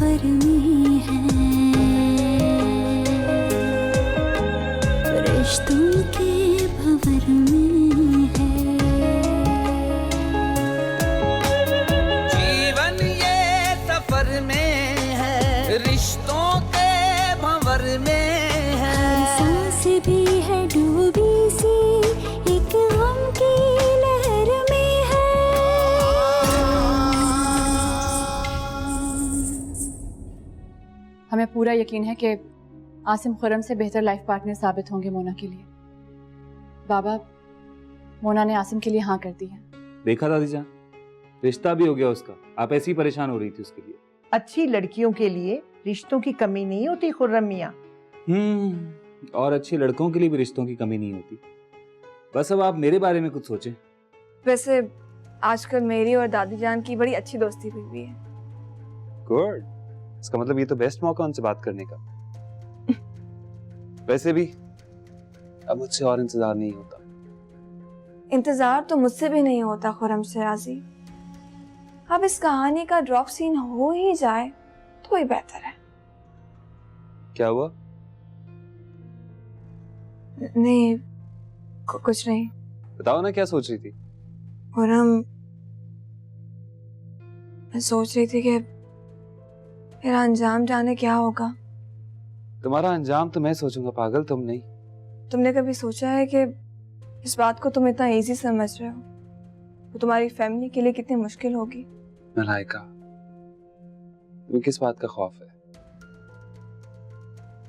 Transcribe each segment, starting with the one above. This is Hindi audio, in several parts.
सफर में है, रिश्तों के भंवर में है। जीवन ये सफर में है, रिश्तों के भंवर में है। सांस भी है डूबी सी एक गम की लहर में है। हमें पूरा यकीन है कि आसिम खुर्रम से बेहतर लाइफ पार्टनर साबित होंगे मोना के लिए। बाबा, मोना ने आसिम के लिए हाँ कर दी है। देखा दादी जान, रिश्ता भी हो गया उसका। आप ऐसी परेशान हो रही थी उसके लिए। अच्छी लड़कियों के लिए रिश्तों की कमी नहीं होती खुर्रम मियाँ। और अच्छे लड़कों के लिए भी रिश्तों की कमी नहीं होती। बस अब आप मेरे बारे में कुछ सोचें। वैसे आजकल मेरी और दादी जान की बड़ी अच्छी दोस्ती हुई हुई है। गुड, इसका मतलब ये तो बेस्ट मौका उनसे बात करने का। वैसे भी अब मुझसे और इंतजार नहीं होता। इंतजार तो मुझसे भी नहीं होता खुर्रम शराजी। अब इस कहानी का ड्रॉप सीन हो ही जाए तो ही बेहतर है। क्या हुआ? नहीं, कुछ नहीं। बताओ ना, क्या सोच रही थी? खुर्रम, मैं सोच रही थी कि मेरा अंजाम जाने क्या होगा। तुम्हारा अंजाम तो मैं सोचूंगा पागल, तुम नहीं। तुमने कभी सोचा है कि इस बात को तुम इतना इजी समझ रहे हो वो तुम्हारी फैमिली के लिए कितनी मुश्किल होगी? मलाइका, तुम्हें किस बात का खौफ है?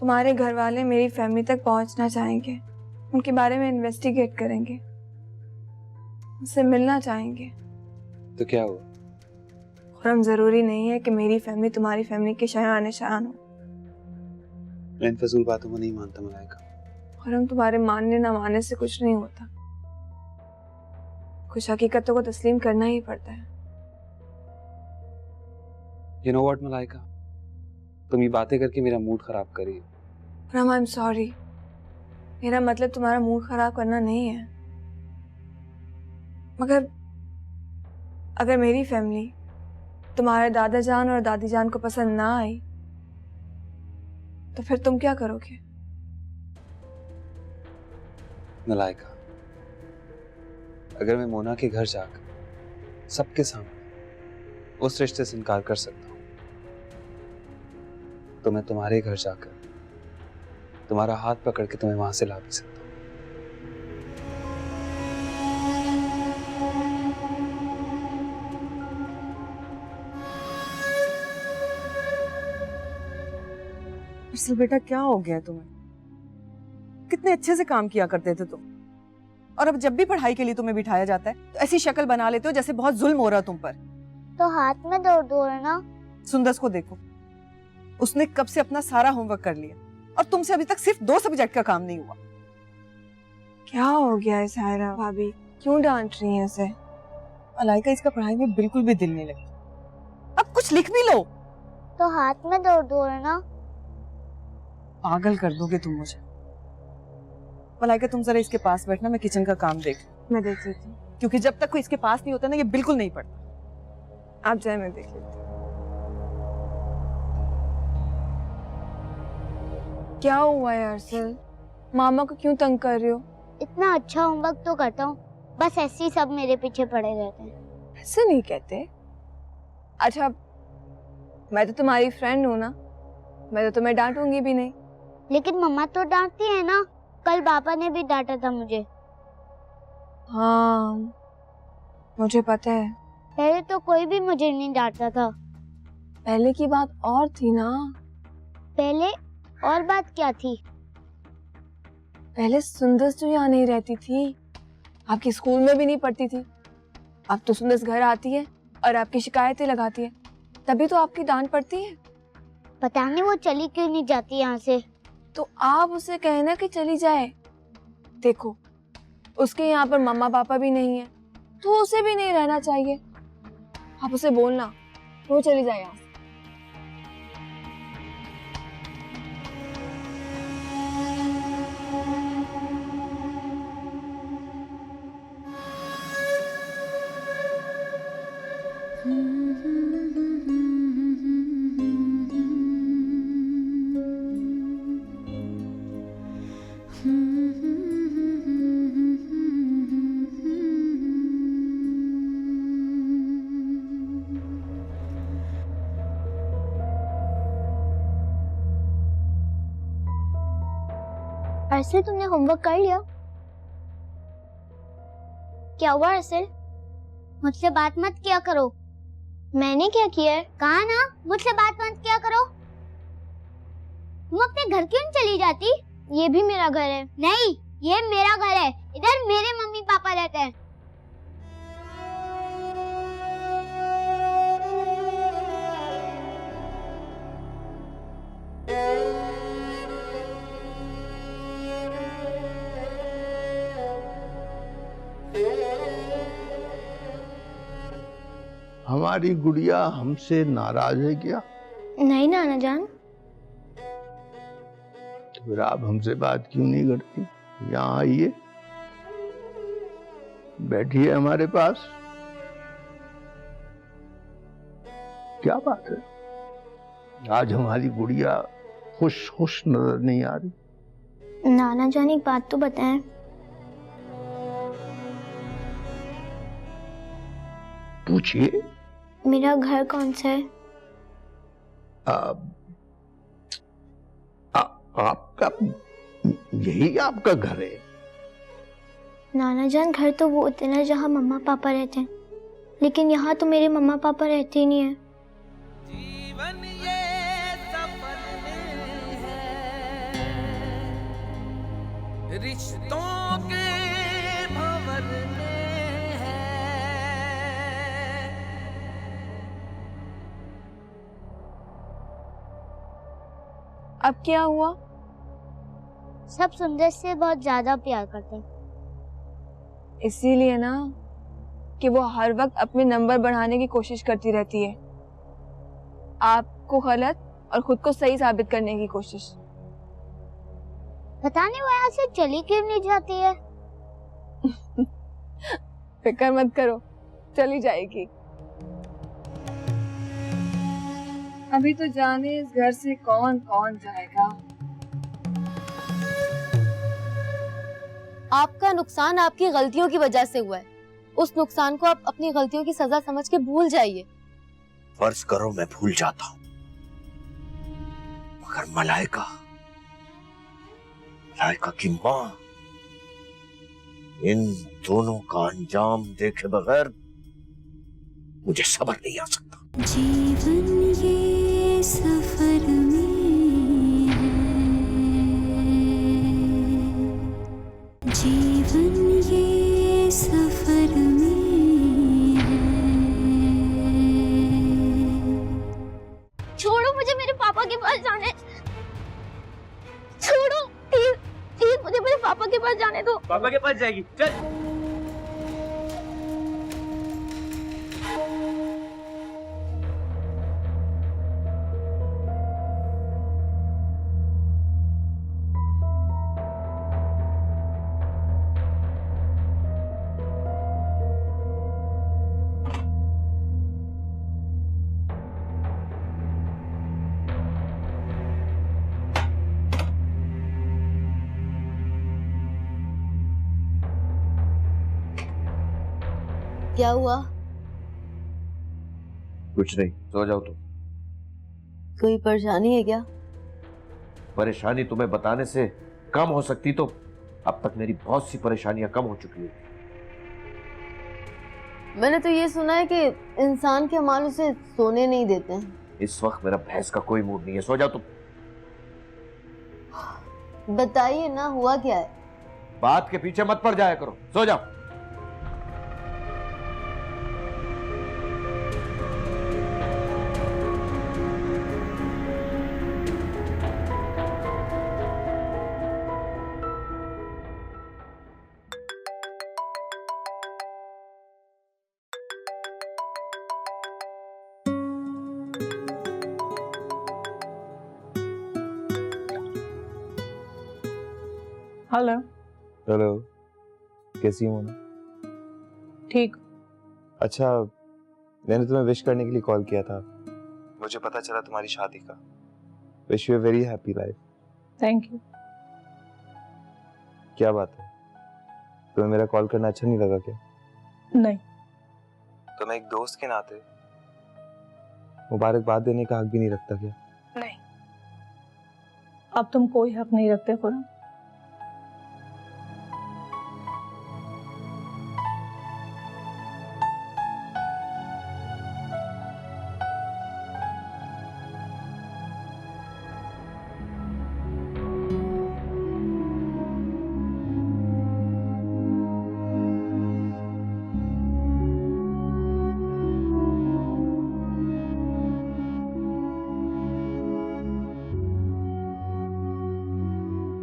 तुम्हारे घर वाले मेरी फैमिली तक पहुंचना चाहेंगे, उनके बारे में इन्वेस्टिगेट करेंगे, उनसे मिलना चाहेंगे। तो क्या हुआ? खुर्रम, जरूरी नहीं है कि मेरी फैमिली तुम्हारी फैमिली के शायान शान हो। मैं इन फजूल बातों को नहीं मानता मलाइका। खुर्रम, तुम्हारे मानने ना मानने से कुछ नहीं होता। कुछ हकीकतों को तस्लीम करना ही पड़ता है। You know what मलाइका, तुम ये बातें करके मेरा मूड खराब करी। Khurram, I am sorry. मेरा मतलब तुम्हारा मूड खराब करना नहीं है, मगर अगर मेरी फैमिली तुम्हारे दादा जान और दादी जान को पसंद ना आई तो फिर तुम क्या करोगे? मलाइका, अगर मैं मोना के घर जाकर सबके सामने उस रिश्ते से इनकार कर सकता हूँ तो मैं तुम्हारे घर जाकर तुम्हारा हाथ पकड़ के तुम्हें वहां से ला भी सकता हूँ। असल बेटा, क्या हो गया तुम्हें? कितने अच्छे से काम किया करते थे तुम, और अब जब भी पढ़ाई के लिए तुम्हें बिठाया जाता है तो ऐसी शक्ल बना लेते हो जैसे बहुत जुल्म हो रहा तुम पर। तो हाथ में दर्द हो रहा है ना? सुंदर को देखो, उसने कब से अपना सारा होमवर्क कर लिया और तुमसे अभी तक सिर्फ 2 सब्जेक्ट का काम नहीं हुआ। क्या हो गया है सायरा भाभी, क्यों डांट रही हैं उसे? मलाइका, इसका पढ़ाई में बिल्कुल भी दिल नहीं लगता। अब कुछ लिख भी लो। तो हाथ में दर्द हो रहा है ना? पागल कर दोगे तुम मुझे। मलाइका, तुम जरा इसके पास बैठना, मैं किचन का काम देख। मैं देख लेती हूँ। क्योंकि जब तक कोई इसके पास नहीं होता ना, ये बिल्कुल नहीं पढ़ता। आप जाए, मैं देख लेती हूँ। क्या हुआ है अरसल? मामा को क्यों तंग कर रहे हो? इतना अच्छा होमवर्क तो करता हूँ, बस ऐसे ही सब मेरे पीछे पड़े रहते हैं। ऐसे नहीं कहते। अच्छा, मैं तो तुम्हारी फ्रेंड हूँ ना, मैं तो तुम्हें डांटूंगी भी नहीं। लेकिन मम्मा तो डांटती है ना, कल पापा ने भी डांटा था मुझे। हाँ, मुझे पता है। पहले तो कोई भी मुझे नहीं डांटता था। पहले की बात और थी ना। पहले और बात क्या थी? पहले सुंदर तो यहाँ नहीं रहती थी, आपके स्कूल में भी नहीं पढ़ती थी। अब तो सुंदर घर आती है और आपकी शिकायतें लगाती है, तभी तो आपकी डांट पड़ती है। पता नहीं वो चली क्यों नहीं जाती यहाँ से। तो आप उसे कहना कि चली जाए। देखो, उसके यहाँ पर मम्मा पापा भी नहीं है तो उसे भी नहीं रहना चाहिए। आप उसे बोलना वो चली जाए यहाँ से। अर्सिल, तुमने होमवर्क कर लिया? क्या हुआ अर्सिल? मुझसे बात मत किया करो। मैंने क्या किया है? कहा ना मुझसे बात मत किया करो। तुम अपने घर क्यों नहीं चली जाती? ये भी मेरा घर है। नहीं, ये मेरा घर है। इधर मेरे मम्मी पापा रहते हैं। हमारी गुड़िया हमसे नाराज है क्या? नहीं नाना जान। तो फिर आप हमसे बात क्यों नहीं करती? यहाँ आइए, बैठिए हमारे पास। क्या बात है, आज हमारी गुड़िया खुश खुश नजर नहीं आ रही? नाना जान एक बात तो बताएं। पूछिए। मेरा घर कौन सा है? आपका, यही आपका घर है? नाना जान घर तो वो होते ना जहाँ मम्मा पापा रहते हैं, लेकिन यहाँ तो मेरे मम्मा पापा रहते ही नहीं है। जीवन ये सफर में है, रिश्तों के भंवर में है। अब क्या हुआ? सब सुंदर से बहुत ज्यादा प्यार करते हैं। इसीलिए ना कि वो हर वक्त अपने नंबर बढ़ाने की कोशिश करती रहती है, आपको गलत और खुद को सही साबित करने की कोशिश। पता नहीं वो यहाँ से चली क्यों नहीं जाती है। फिक्र मत करो, चली जाएगी। अभी तो जाने इस घर से कौन कौन जाएगा। आपका नुकसान आपकी गलतियों की वजह से हुआ है। उस नुकसान को आप अपनी गलतियों की सजा समझ के भूल जाइए। फर्ज करो मैं भूल जाता हूं, मगर मलाइका की मां इन दोनों का अंजाम देखे बगैर मुझे सब्र नहीं आ सकता। जीवन ये सफर में है, जीवन ये सफर में है। छोड़ो मुझे, मेरे पापा के पास जाने। छोड़ो प्लीज प्लीज, मुझे मेरे पापा के पास जाने दो। पापा के पास जाएगी? चल। क्या हुआ? कुछ नहीं, सो जाओ तुम। कोई परेशानी है क्या? परेशानी तुम्हें बताने से कम हो सकती तो अब तक मेरी बहुत सी परेशानियां कम हो चुकी है। मैंने तो ये सुना है कि इंसान के अमाल उसे सोने नहीं देते हैं। इस वक्त मेरा बहस का कोई मूड नहीं है, सो जाओ तुम। बताइए ना, हुआ क्या है? बात के पीछे मत पड़ जाया करो, सो जाओ। हेलो। हेलो, कैसी हो मोना? ठीक। अच्छा, मैंने तुम्हें विश करने के लिए कॉल किया था। मुझे पता चला तुम्हारी शादी का। Wish you a very happy life. Thank you. क्या बात है, तुम्हें मेरा कॉल करना अच्छा नहीं लगा क्या? नहीं। तो मैं एक दोस्त के नाते मुबारकबाद देने का हक भी नहीं रखता क्या? नहीं, अब तुम कोई हक नहीं रखते खुदा।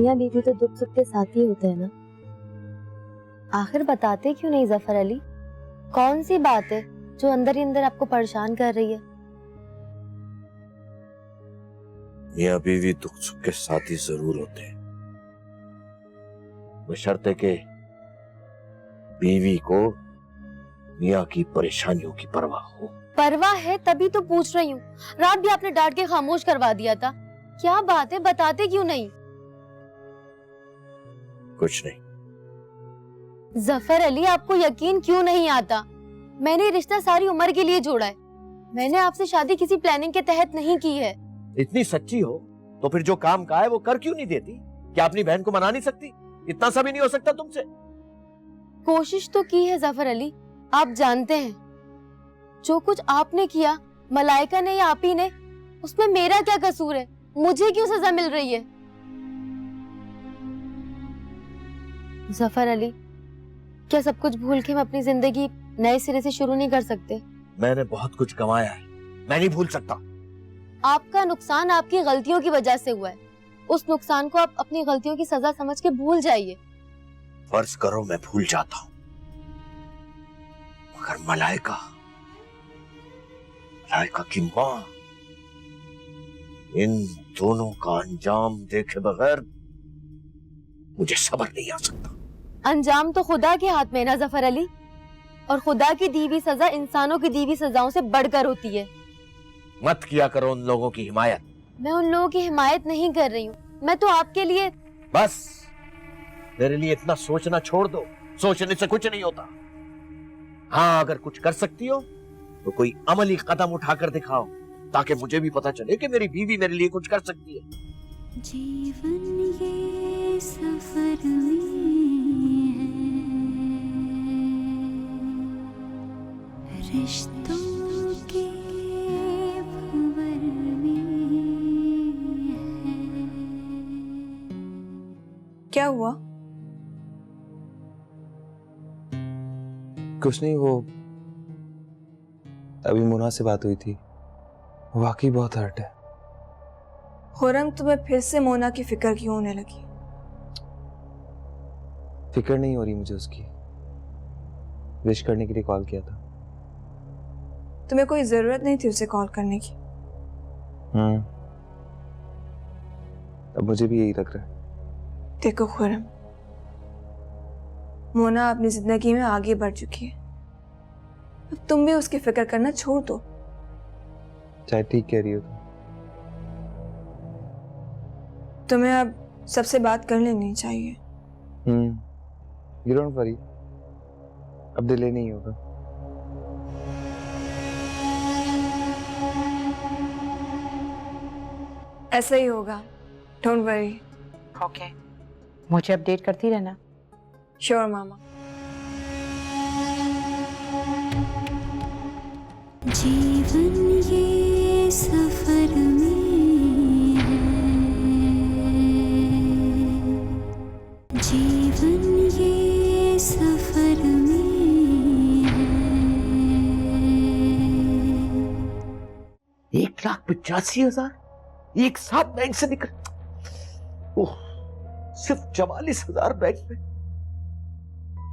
मियाँ बीवी तो दुख सुख के साथ ही होते हैं ना। आखिर बताते क्यों नहीं जफर अली? कौन सी बात है जो अंदर ही अंदर आपको परेशान कर रही है? मियाँ बीवी दुख सुख के साथ ही जरूर होते हैं, बशर्ते के बीवी को मियाँ की परेशानियों की परवाह हो। परवाह है तभी तो पूछ रही हूँ। रात भी आपने डांट के खामोश करवा दिया था। क्या बात है, बताते क्यों नहीं? कुछ नहीं। जफर अली, आपको यकीन क्यों नहीं आता? मैंने ये रिश्ता सारी उम्र के लिए जोड़ा है। मैंने आपसे शादी किसी प्लानिंग के तहत नहीं की है। इतनी सच्ची हो तो फिर जो काम का है वो कर क्यों नहीं देती? क्या अपनी बहन को मना नहीं सकती? इतना सा भी नहीं हो सकता तुमसे? कोशिश तो की है जफर अली। आप जानते हैं जो कुछ आपने किया, मलाइका ने या आप ही ने, उसमें मेरा क्या कसूर है? मुझे क्यों सजा मिल रही है? जफर अली, क्या सब कुछ भूल के हम अपनी जिंदगी नए सिरे से शुरू नहीं कर सकते? मैंने बहुत कुछ कमाया है, मैं नहीं भूल सकता। आपका नुकसान आपकी गलतियों की वजह से हुआ है। उस नुकसान को आप अपनी गलतियों की सजा समझ के भूल जाइए। फर्ज करो मैं भूल जाता हूँ, मगर मलाइका की माँ, इन दोनों का अंजाम देखे बगैर मुझे सब्र नहीं आ सकता। अंजाम तो खुदा के हाथ में ना जफर अली, और खुदा की दी हुई सजा इंसानों की दी हुई सजाओं से बढ़कर होती है। मत किया करो उन लोगों की हिमायत। मैं उन लोगों की हिमायत नहीं कर रही हूँ, मैं तो आपके लिए। बस मेरे लिए इतना सोचना छोड़ दो, सोचने से कुछ नहीं होता। हाँ, अगर कुछ कर सकती हो तो कोई अमली कदम उठाकर दिखाओ, ताकि मुझे भी पता चले कि मेरी बीवी मेरे लिए कुछ कर सकती है। जीवन ये सफर में है, रिश्तों के भंवर में है। क्या हुआ? कुछ नहीं, वो अभी मोना से बात हुई थी, वाकई बहुत हर्ट है। खुरम, तुम्हें फिर से मोना की फिक्र क्यों होने लगी? फिक्र नहीं हो रही मुझे उसकी, विश करने के लिए कॉल किया था। तुम्हें कोई जरूरत नहीं थी उसे कॉल करने की। अब मुझे भी यही लग रहा है। देखो खुरम, मोना अपनी जिंदगी में आगे बढ़ चुकी है, अब तुम भी उसकी फिक्र करना छोड़ दो। चाहे ठीक कह रही हो तुम्हें अब सबसे बात कर लेनी चाहिए। यू डोंट वरी, अब डिले नहीं होगा। ऐसा ही होगा, डोंट वरी। ओके, मुझे अपडेट करती रहना। श्योर मामा। जीवन ये सफर में है, जीवन ये सफर में है। 1,85,000 एक साथ बैंक से निकल, ओह, सिर्फ 44,000 बैंक में।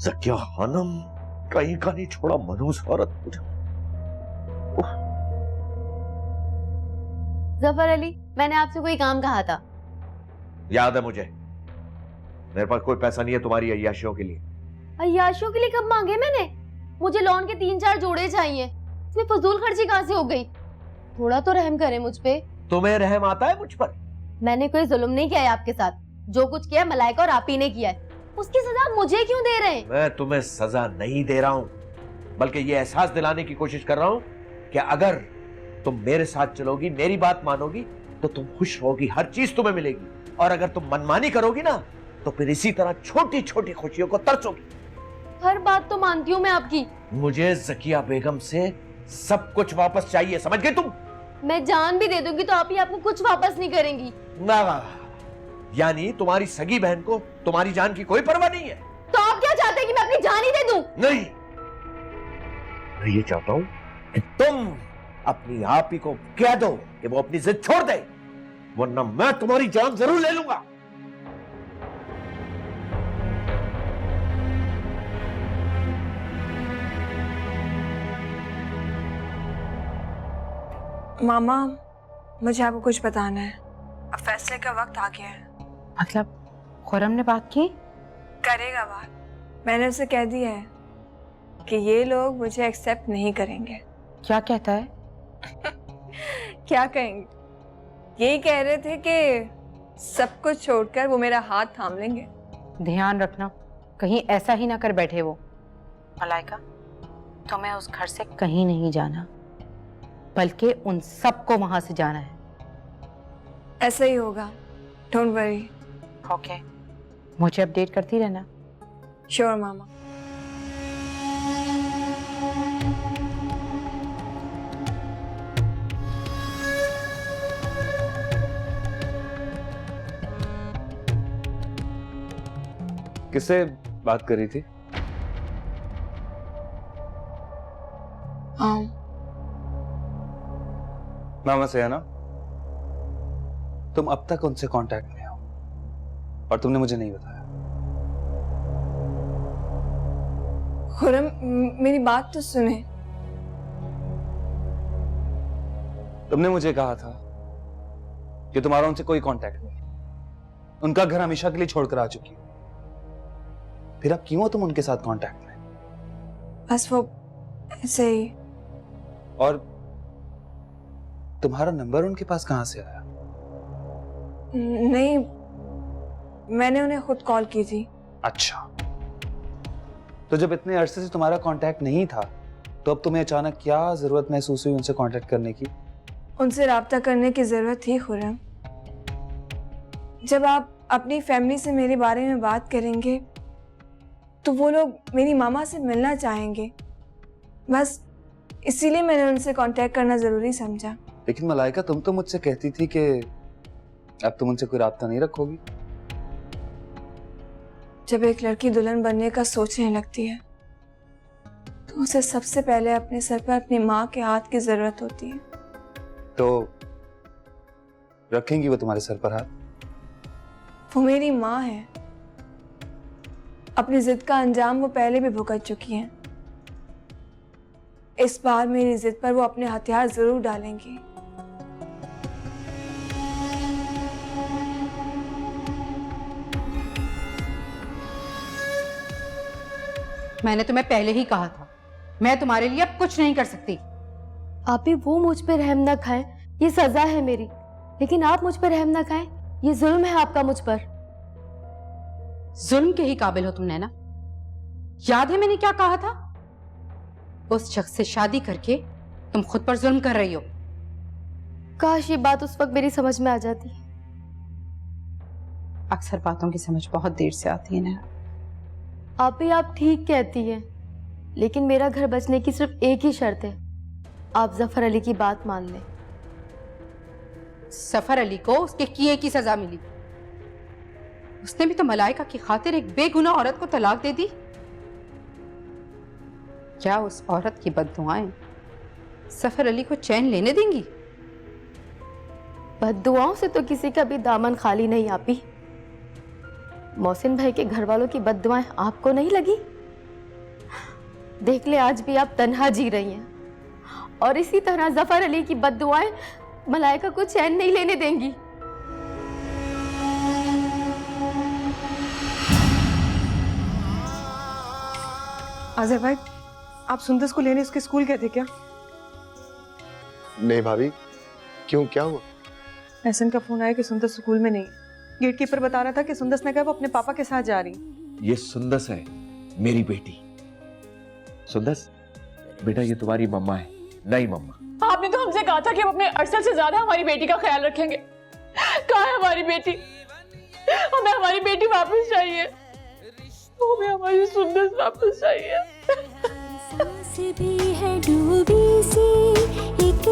ज़किया खानम कहीं का नहीं छोड़ा, मनूस औरत मुझे। जफर अली, मैंने आपसे कोई काम कहा था। याद है मुझे, मेरे पास कोई पैसा नहीं है तुम्हारी अय्याशियों के लिए। अय्याशियों के लिए कब मांगे मैंने? मुझे लोन के 3-4 जोड़े चाहिए, इसमें फजूल खर्ची कहाँ से हो गई? थोड़ा तो रहम करें मुझ पे। तुम्हें रहम आता है मुझ पर? मैंने कोई जुल्म नहीं किया है आपके साथ, जो कुछ किया मलाइका और आप ही ने किया है, उसकी सजा मुझे क्यों दे रहे हैं? मैं तुम्हें सजा नहीं दे रहा हूं, बल्कि ये एहसास दिलाने की कोशिश कर रहा हूं कि अगर तुम मेरे साथ चलोगी, मेरी बात मानोगी, तो तुम खुश रहोगी, हर चीज तुम्हें मिलेगी। और अगर तुम मनमानी करोगी ना, तो फिर इसी तरह छोटी छोटी खुशियों को तरसोगी। हर बात तो मानती हूँ मैं आपकी। मुझे ज़किया बेगम से सब कुछ वापस चाहिए, समझ गई तुम? मैं जान भी दे दूंगी तो आप ही आपको कुछ वापस नहीं करेंगी। ना, यानी तुम्हारी सगी बहन को तुम्हारी जान की कोई परवाह नहीं है? तो आप क्या चाहते हैं कि मैं अपनी जान ही दे दूं? नहीं, मैं ये चाहता हूं कि तुम अपनी आप ही को कह दो कि वो अपनी जिद छोड़ दे, वरना मैं तुम्हारी जान जरूर ले लूंगा। मामा, मुझे आपको कुछ बताना है। अब फैसले का वक्त आ गया है। मतलब खुरम ने बात की? करेगा बात। मैंने उसे कह दिया है कि ये लोग मुझे एक्सेप्ट नहीं करेंगे। क्या कहता है? क्या कहेंगे? यही कह रहे थे कि सब कुछ छोड़कर वो मेरा हाथ थाम लेंगे। ध्यान रखना कहीं ऐसा ही ना कर बैठे वो। मलाइका, तुम्हें उस घर से कहीं नहीं जाना, बल्कि उन सबको वहां से जाना है। ऐसा ही होगा, डोंट वरी। ओके, मुझे अपडेट करती रहना। श्योर मामा। किससे बात कर रही थी? मामा से है ना? तुम अब तक उनसे कांटेक्ट में हो और तुमने मुझे नहीं बताया। खुरम, मेरी बात तो सुने। तुमने मुझे कहा था कि तुम्हारा उनसे कोई कांटेक्ट नहीं, उनका घर हमेशा के लिए छोड़कर आ चुकी हो। फिर अब क्यों हो तुम उनके साथ कांटेक्ट में? बस वो ऐसे ही। और तुम्हारा नंबर उनके पास कहां से आया? नहीं, मैंने उन्हें खुद कॉल की थी। अच्छा, तो जब इतने अरसे से तुम्हारा कांटेक्ट नहीं था, तो अब तुम्हें अचानक क्या जरूरत महसूस हुई उनसे कांटेक्ट करने की? उनसे राब्ता करने की जरूरत थी खुरम। जब आप अपनी फैमिली से मेरे बारे में बात करेंगे तो वो लोग मेरी मामा से मिलना चाहेंगे। बस इसीलिए मैंने उनसे कांटेक्ट करना जरूरी समझा। लेकिन मलाइका, तुम तो मुझसे कहती थी कि अब तुम उनसे कोई राब्ता नहीं रखोगी। जब एक लड़की दुल्हन बनने का सोचने लगती है तो उसे सबसे पहले अपने सर पर अपनी माँ के हाथ की जरूरत होती है। तो रखेंगी वो तुम्हारे सर पर हाथ? वो मेरी माँ है। अपनी जिद का अंजाम वो पहले भी भुगत चुकी हैं। इस बार मेरी जिद पर वो अपने हथियार जरूर डालेंगी। मैंने तुम्हें पहले ही कहा था, मैं तुम्हारे लिए अब कुछ नहीं कर सकती। आप ही वो मुझ पे रहम ना खाएं, ये सजा है मेरी। लेकिन आप मुझ पर रहम ना खाएं, ये जुल्म है आपका मुझ पर। जुल्म के ही काबिल हो तुम नैना। याद है मैंने क्या कहा था? उस शख्स से शादी करके तुम खुद पर जुल्म कर रही हो। काश ये बात उस वक्त मेरी समझ में आ जाती। अक्सर बातों की समझ बहुत देर से आती है नैना। आप ही आप ठीक कहती हैं, लेकिन मेरा घर बचने की सिर्फ एक ही शर्त है, आप जफर अली की बात मान लें। जफर अली को उसके किए की सजा मिली। उसने भी तो मलाइका की खातिर एक बेगुनाह औरत को तलाक दे दी। क्या उस औरत की बद्दुआएं जफर अली को चैन लेने देंगी? बद्दुआओं से तो किसी का भी दामन खाली नहीं आपी। मोहसिन भाई के घर वालों की बद्दुआएं आपको नहीं लगी? देख ले, आज भी आप तन्हा जी रही हैं और इसी तरह जफर अली की बद्दुआएं मलाइका को चैन नहीं लेने देंगी। आज़िर भाई, आप सुंदस को लेने उसके स्कूल गए थे क्या? नहीं भाभी, क्यों, क्या हुआ? एहसन का फोन आया कि सुंदस स्कूल में नहीं। गेट कीपर बता रहा था कि सुंदस ने कहा वो अपने पापा के साथ जा रही। ये सुंदस है, मेरी बेटी। सुंदस बेटा, ये तुम्हारी मम्मा है, नई मम्मा। आपने तो हमसे कहा था कि हम अपने अरसल से ज्यादा हमारी बेटी का ख्याल रखेंगे। कहाँ है हमारी बेटी? हमें हमारी बेटी वापस चाहिए। हमें हमारी सुंदस वापस चाहिए। सांस भी है डूबी सी एक